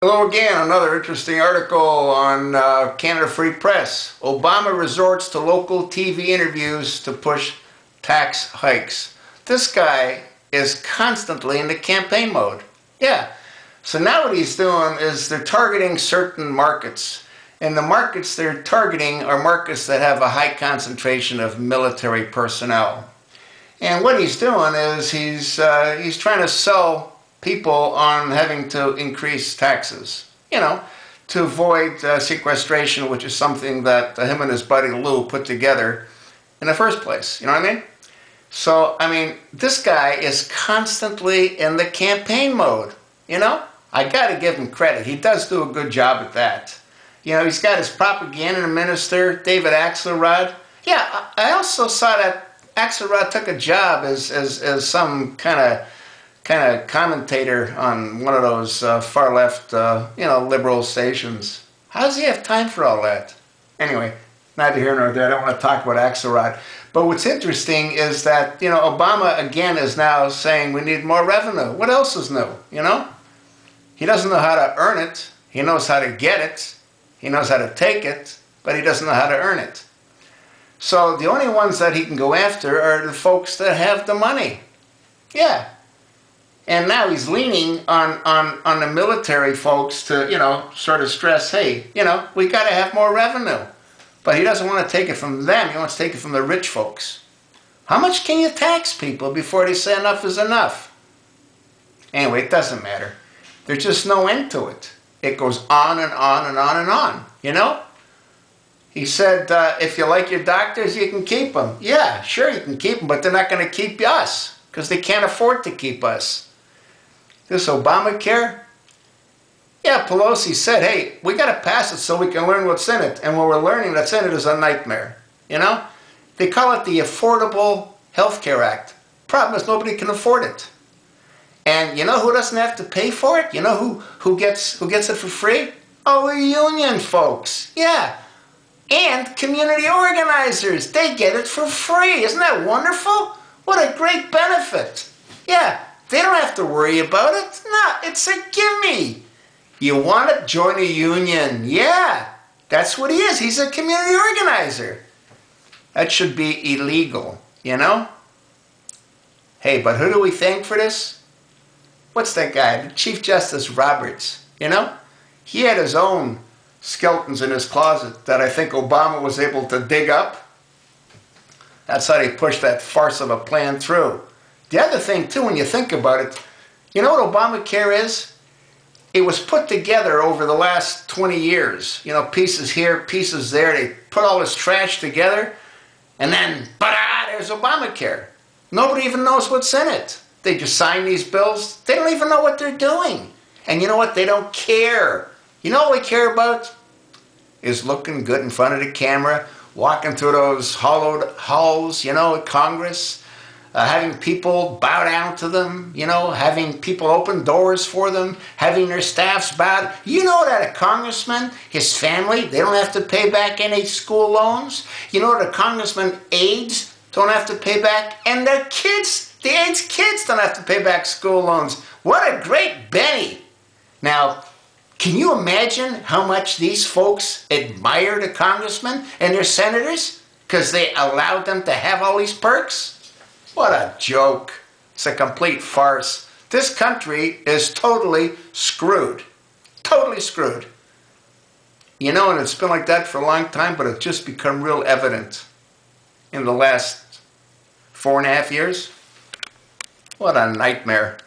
Hello again, another interesting article on Canada Free Press. Obama resorts to local TV interviews to push tax hikes. This guy is constantly in the campaign mode. Yeah. So now what he's doing is they're targeting certain markets. And the markets they're targeting are markets that have a high concentration of military personnel. And what he's doing is he's trying to sell people on having to increase taxes, to avoid sequestration, which is something that him and his buddy Lou put together in the first place. You know what I mean? So, this guy is constantly in the campaign mode, I got to give him credit. He does do a good job at that. He's got his propaganda minister, David Axelrod. Yeah, I also saw that Axelrod took a job as some kind of commentator on one of those far left, liberal stations. How does he have time for all that? Anyway, neither here nor there. I don't want to talk about Axelrod. But what's interesting is that, Obama again is now saying we need more revenue. What else is new, He doesn't know how to earn it. He knows how to get it. He knows how to take it, but he doesn't know how to earn it. So the only ones that he can go after are the folks that have the money. Yeah. And now he's leaning on the military folks to, sort of stress, hey, we got to have more revenue. But he doesn't want to take it from them. He wants to take it from the rich folks. How much can you tax people before they say enough is enough? Anyway, it doesn't matter. There's just no end to it. It goes on and on and on and on, He said, if you like your doctors, you can keep them. Yeah, sure you can keep them, but they're not going to keep us because they can't afford to keep us. This Obamacare? Yeah, Pelosi said, hey, we got to pass it so we can learn what's in it. And what we're learning that's in it is a nightmare, They call it the Affordable Health Care Act. Problem is nobody can afford it. And you know who doesn't have to pay for it? You know who gets it for free? Oh, union folks. Yeah. And community organizers. They get it for free. Isn't that wonderful? What a great benefit. Yeah. They don't have to worry about it. No, it's a gimme. You want it? Join a union. Yeah. That's what he is. He's a community organizer. That should be illegal, Hey, but who do we thank for this? What's that guy? The Chief Justice Roberts, He had his own skeletons in his closet that I think Obama was able to dig up. That's how they pushed that farce of a plan through. The other thing, too, when you think about it, you know what Obamacare is? It was put together over the last 20 years. Pieces here, pieces there. They put all this trash together, and then, ba-da, there's Obamacare. Nobody even knows what's in it. They just sign these bills. They don't even know what they're doing. And you know what? They don't care. You know what we care about? Is looking good in front of the camera, walking through those hollowed halls, at Congress, having people bow down to them, having people open doors for them, having their staffs bow. You know that a congressman, his family, they don't have to pay back any school loans. You know that a congressman aides don't have to pay back, and their kids, the AIDS kids don't have to pay back school loans. What a great Benny. Now, can you imagine how much these folks admire the congressmen and their senators because they allowed them to have all these perks? What a joke. It's a complete farce. This country is totally screwed. Totally screwed. And it's been like that for a long time, but it's just become real evident in the last 4.5 years. What a nightmare.